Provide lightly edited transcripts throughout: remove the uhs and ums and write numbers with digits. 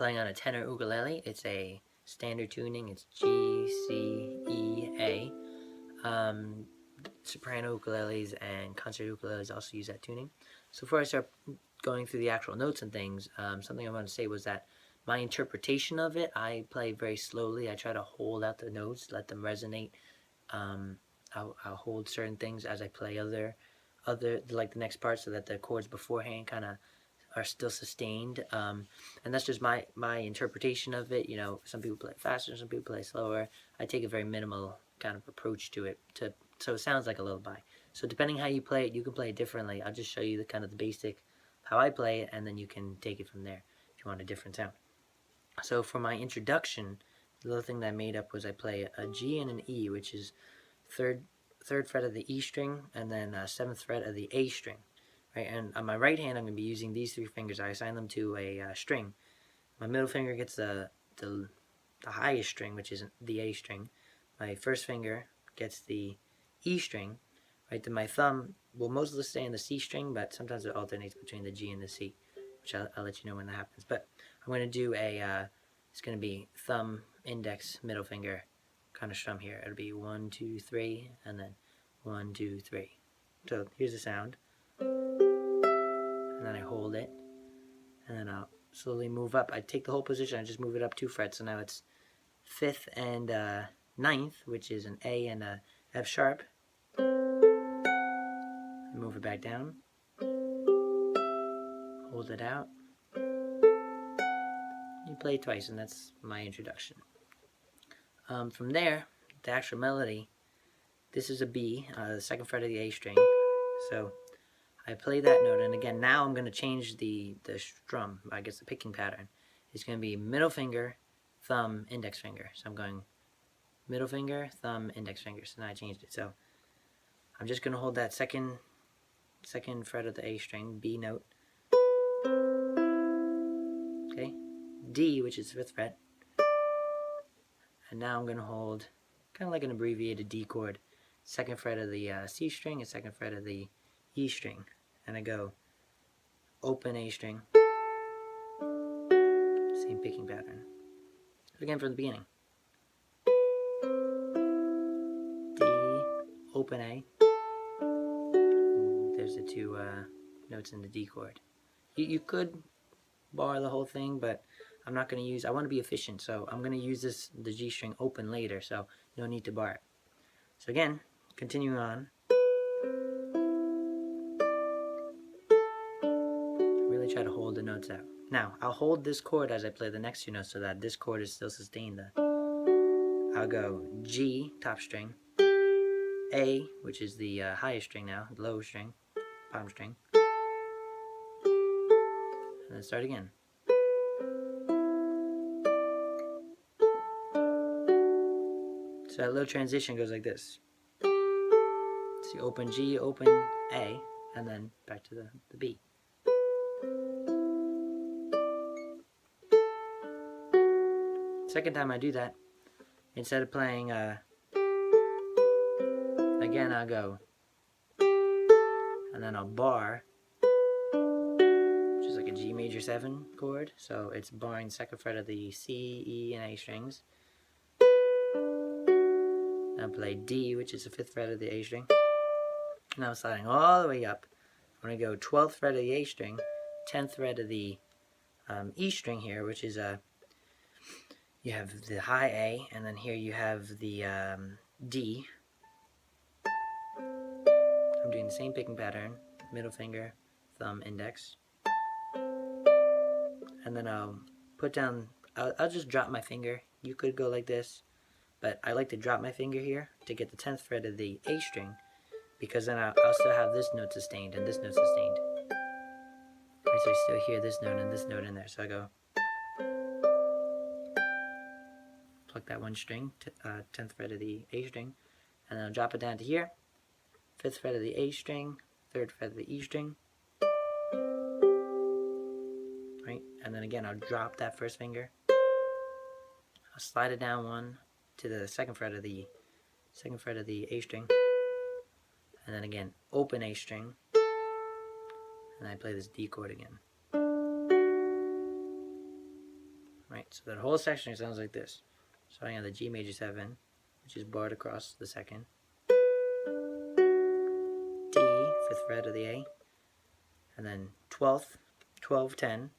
playing on a tenor ukulele. It's a standard tuning. It's G, C, E, A. Soprano ukuleles and concert ukuleles also use that tuning. So before I start going through the actual notes and things, something I want to say was that my interpretation of it, I play very slowly. I try to hold out the notes, let them resonate. I'll hold certain things as I play other like the next part, so that the chords beforehand kind of are still sustained. And that's just my interpretation of it. You know, some people play faster, some people play slower. I take a very minimal kind of approach to it, so it sounds like a lullaby. So depending how you play it, you can play it differently. I'll just show you the kind of the basic how I play it, and then you can take it from there if you want a different sound. So for my introduction, the other thing that I made up was I play a G and an E, which is third fret of the E string, and then 7th fret of the A string. Right, and on my right hand, I'm going to be using these 3 fingers. I assign them to a string. My middle finger gets the highest string, which is the A string. My first finger gets the E string. Right, then my thumb will mostly stay in the C string, but sometimes it alternates between the G and the C, which I'll let you know when that happens. But I'm going to do it's going to be thumb, index, middle finger kind of strum here. It'll be 1, 2, 3, and then 1, 2, 3. So here's the sound. And then I hold it, and then I'll slowly move up. I take the whole position, I just move it up 2 frets, so now it's 5th and 9th, which is an A and a F sharp. Move it back down, hold it out. You play it twice, and that's my introduction. From there, the actual melody, this is a B, the 2nd fret of the A string. So I play that note, and again, now I'm going to change the strum, I guess the picking pattern. It's going to be middle finger, thumb, index finger. So I'm going middle finger, thumb, index finger. So now I changed it. So I'm just going to hold that second fret of the A string, B note. Okay, D, which is 5th fret. And now I'm going to hold kind of like an abbreviated D chord, 2nd fret of the C string and 2nd fret of the E string. And I go open A string, same picking pattern. Again from the beginning. D, open A. There's the 2 notes in the D chord. You could bar the whole thing, but I'm not going to use, I want to be efficient, so I'm going to use the G string open later, so no need to bar it. So again, continuing on. Really try to hold the notes out. Now, I'll hold this chord as I play the next 2 notes so that this chord is still sustained. I'll go G, top string, A, which is the highest string now, the low string, bottom string, and then start again. So that little transition goes like this. So you open G, open A, and then back to the B. Second time I do that, instead of playing, again I'll go, and then I'll bar, which is like a G major 7 chord, so it's barring 2nd fret of the C, E, and A strings. I'll play D, which is the 5th fret of the A string. Now I'm sliding all the way up. I'm going to go 12th fret of the A string, 10th fret of the E string here, which is you have the high A, and then here you have the D. I'm doing the same picking pattern, middle finger, thumb, index. And then I'll put down, I'll just drop my finger. You could go like this, but I like to drop my finger here to get the 10th fret of the A string, because then I'll still have this note sustained and this note sustained. Right, so you still hear this note and this note in there. So I go, pluck that 1 string, 10th fret of the A string, and then I'll drop it down to here, 5th fret of the A string, 3rd fret of the E string, right, and then again I'll drop that first finger, I'll slide it down 1 to the 2nd fret of the A string, and then again open A string, and I play this D chord again. right? So that whole section sounds like this. Starting on the G major 7, which is barred across the 2nd. D, 5th fret of the A. And then 12th, 12, 10.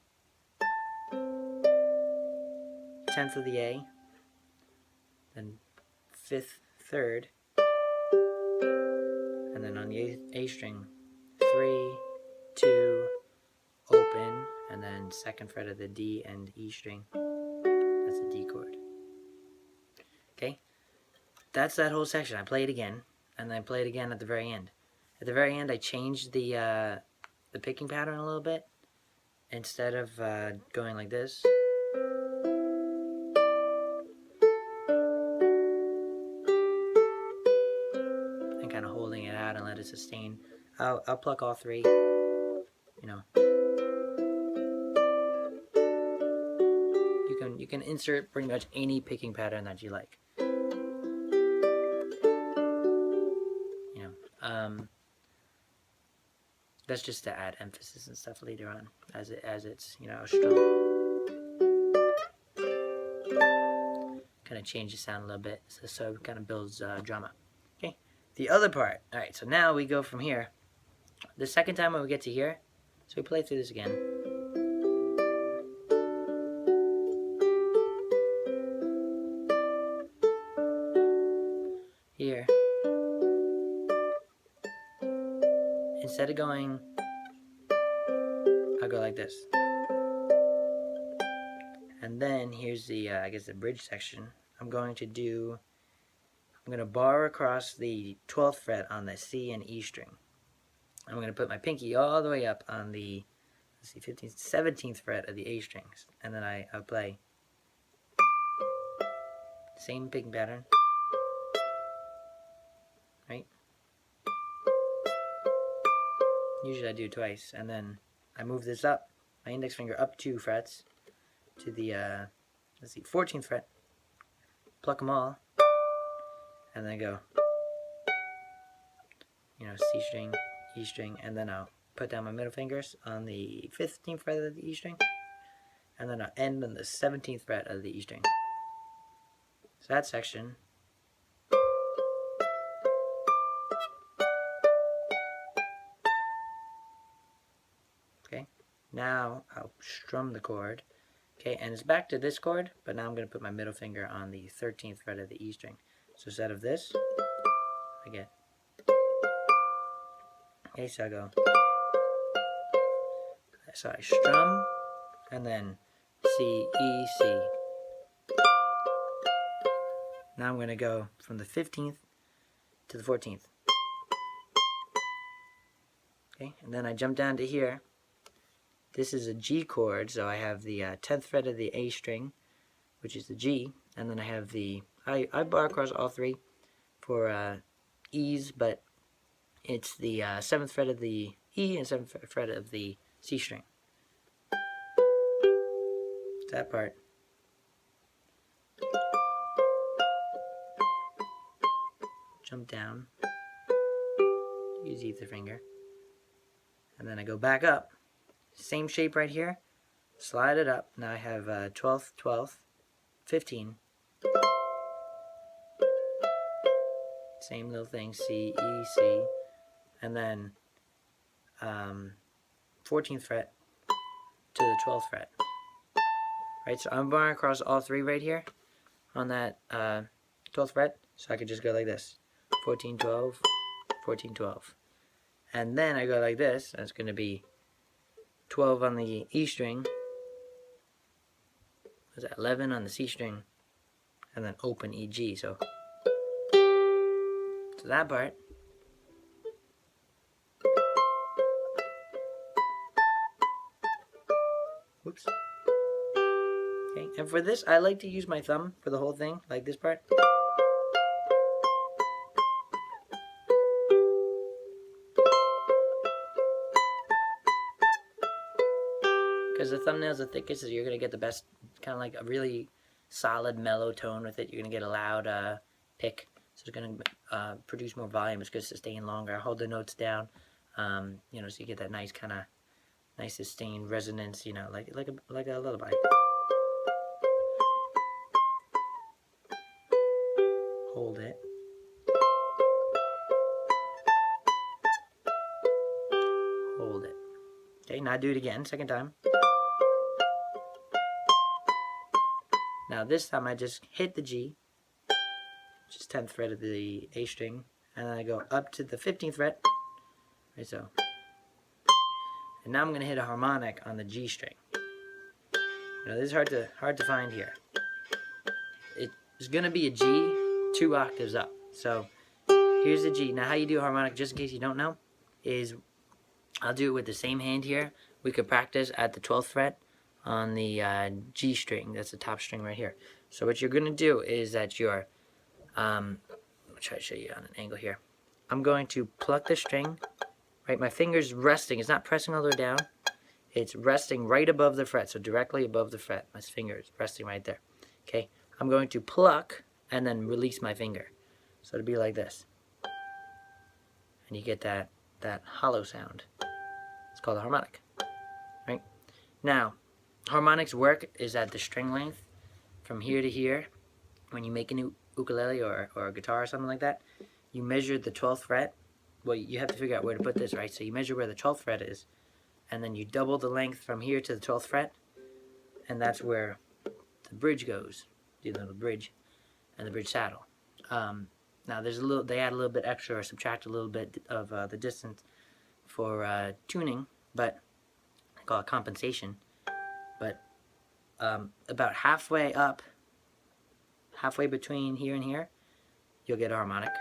10th of the A. Then 5th, 3rd. And then on the A string, 3, 2, open, and then 2nd fret of the D and E string. That's a D chord. Okay? That's that whole section. I play it again, and then I play it again at the very end. At the very end, I changed the picking pattern a little bit. Instead of going like this, and kind of holding it out and let it sustain, I'll pluck all 3. You know, you can insert pretty much any picking pattern that you like. You know, that's just to add emphasis and stuff later on, as it's strung. Kind of change the sound a little bit, so it kind of builds drama. Okay, the other part. All right, so now we go from here. The second time when we get to here, so we play through this again. Here, instead of going, I'll go like this. And then here's the, I guess the bridge section. I'm going to bar across the 12th fret on the C and E string. I'm going to put my pinky all the way up on the, let's see, 15th, 17th fret of the A strings. And then I'll play same picking pattern, right? Usually I do it twice. And then I move this up, my index finger up 2 frets to the, let's see, 14th fret. Pluck them all. And then go, C string, E string, and then I'll put down my middle fingers on the 15th fret of the E string, and then I'll end on the 17th fret of the E string. So that section. Okay, now I'll strum the chord. Okay, and it's back to this chord, but now I'm going to put my middle finger on the 13th fret of the E string. So instead of this, I get, okay, so I go, so I strum, and then C, E, C. Now I'm going to go from the 15th to the 14th. Okay, and then I jump down to here. This is a G chord, so I have the 10th fret of the A string, which is the G, and then I have the, I bar across all 3 for E's, but it's the 7th fret of the E and 7th fret of the C string. That part. Jump down, use either finger, and then I go back up. Same shape right here, slide it up. Now I have 12th, 12th, 15. Same little thing, C, E, C, and then 14th fret to the 12th fret. Right, so I'm barring across all 3 right here on that 12th fret, so I could just go like this, 14, 12, 14, 12. And then I go like this, and it's going to be 12 on the E string, was that 11 on the C string, and then open E, G. So that part. Whoops. Okay, and for this, I like to use my thumb for the whole thing, like this part. Because the thumbnail's the thickest, so you're going to get the best, kind of like a really solid mellow tone with it. You're going to get a loud pick, so it's going to produce more volume. It's going to sustain longer. I hold the notes down, so you get that nice kind of, nice sustained resonance, like a lullaby. Now I do it again, second time. Now this time I just hit the G, which is 10th fret of the A string, and then I go up to the 15th fret, right so. And now I'm going to hit a harmonic on the G string. Now this is hard to find here. It's going to be a G 2 octaves up. So here's the G. Now how you do a harmonic, just in case you don't know, is I'll do it with the same hand here. We could practice at the 12th fret on the G string. That's the top string right here. So what you're going to do is that you're, I'll try to show you on an angle here. I'm going to pluck the string, right? My finger's resting. It's not pressing all the way down. It's resting right above the fret, so directly above the fret. My finger is resting right there. Okay, I'm going to pluck and then release my finger. So it'll be like this. And you get that hollow sound. It's called a harmonic, right? Now, harmonics work is at the string length from here to here. When you make a new ukulele or a guitar or something like that, you measure the 12th fret. Well, you have to figure out where to put this, right? So you measure where the 12th fret is, and then you double the length from here to the 12th fret, and that's where the bridge goes, the little bridge, and the bridge saddle. Now there's they add a little bit extra or subtract a little bit of the distance for tuning, but I call it compensation. But about halfway up, halfway between here and here, you'll get a harmonic.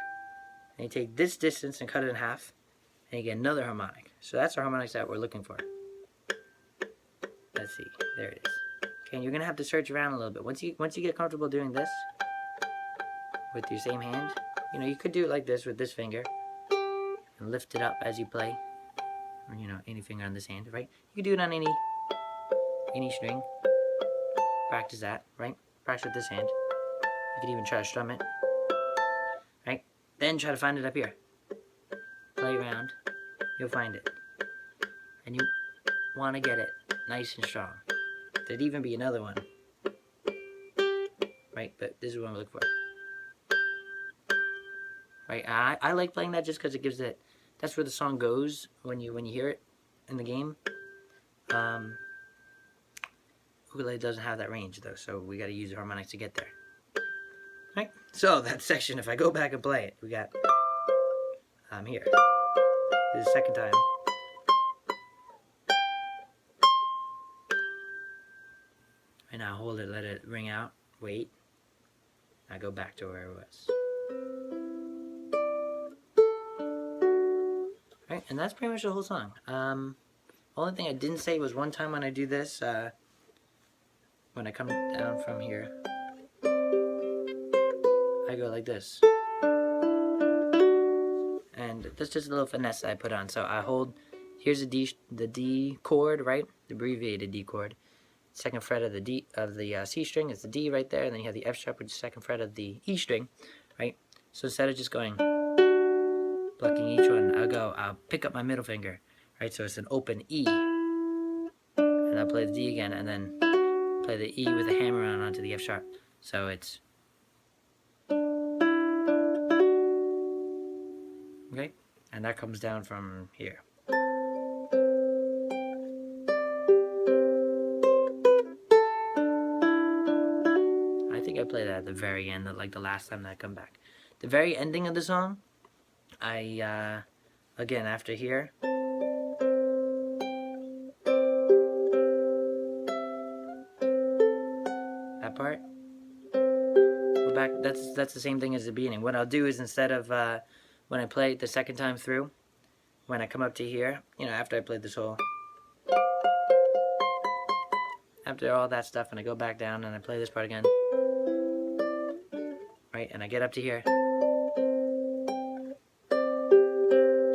And you take this distance and cut it in half, and you get another harmonic. So that's the harmonics that we're looking for. Let's see, there it is. Okay, and you're gonna have to search around a little bit. Once you get comfortable doing this with your same hand, you know, you could do it like this with this finger and lift it up as you play, or you know, any finger on this hand, right? You could do it on any string. Practice that, right? Practice with this hand. You could even try to strum it, right? Then try to find it up here. Play around, you'll find it. And you want to get it nice and strong. There'd even be another one, right? But this is what I'm looking for. Right? I like playing that just because it gives it. That's where the song goes when you hear it in the game. Ukulele doesn't have that range though, so we got to use the harmonics to get there. Right? So that section, if I go back and play it, we got here. This is the second time. And now hold it, let it ring out, wait. I go back to where it was. Right, and that's pretty much the whole song. Only thing I didn't say was one time when I do this, when I come down from here, I go like this. And that's just a little finesse I put on. So I hold, here's the D chord, right? The abbreviated D chord. Second fret of the C string is the D right there, and then you have the F sharp, which is second fret of the E string, right? So instead of just going, plucking each one, I'll pick up my middle finger, right? So it's an open E, and I'll play the D again, and then play the E with the hammer on onto the F sharp. So it's, okay, and that comes down from here. I think I played that at the very end, like the last time that I come back. The very ending of the song, I, again, after here, that part, we're back, that's the same thing as the beginning. What I'll do is instead of, when I play it the second time through, when I come up to here, you know, after I played this whole, after all that stuff, and I go back down and I play this part again, right, and I get up to here,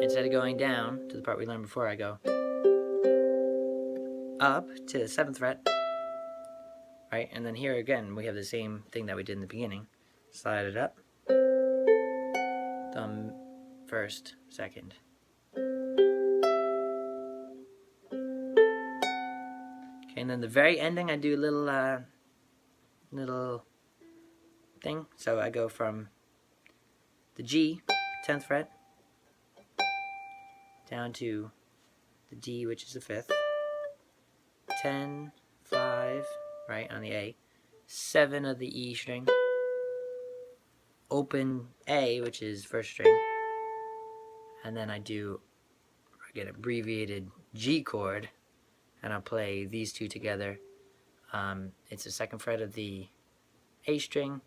instead of going down to the part we learned before, I go up to the 7th fret, right, and then here again we have the same thing that we did in the beginning. Slide it up, thumb first, second. Okay, and then the very ending I do a little thing. So I go from the G, 10th fret, down to the D, which is the 5th, 10, 5, right, on the A, 7 of the E string, open A, which is first string, and then I get abbreviated G chord, and I'll play these two together. It's the second fret of the A string,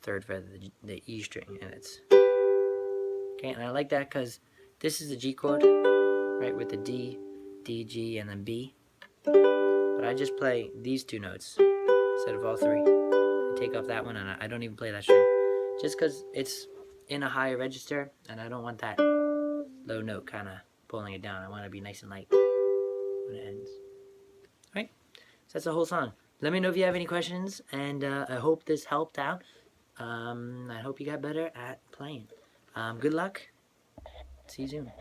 third fret of the E string, and it's okay. And I like that because this is the G chord, right, with the D, D, G, and then B. But I just play these two notes instead of all three. I take off that one, and I don't even play that string, just because it's in a higher register, and I don't want that low note kind of pulling it down. I want it to be nice and light when it ends. All right, so that's the whole song. Let me know if you have any questions, and I hope this helped out. I hope you got better at playing. Good luck. See you soon.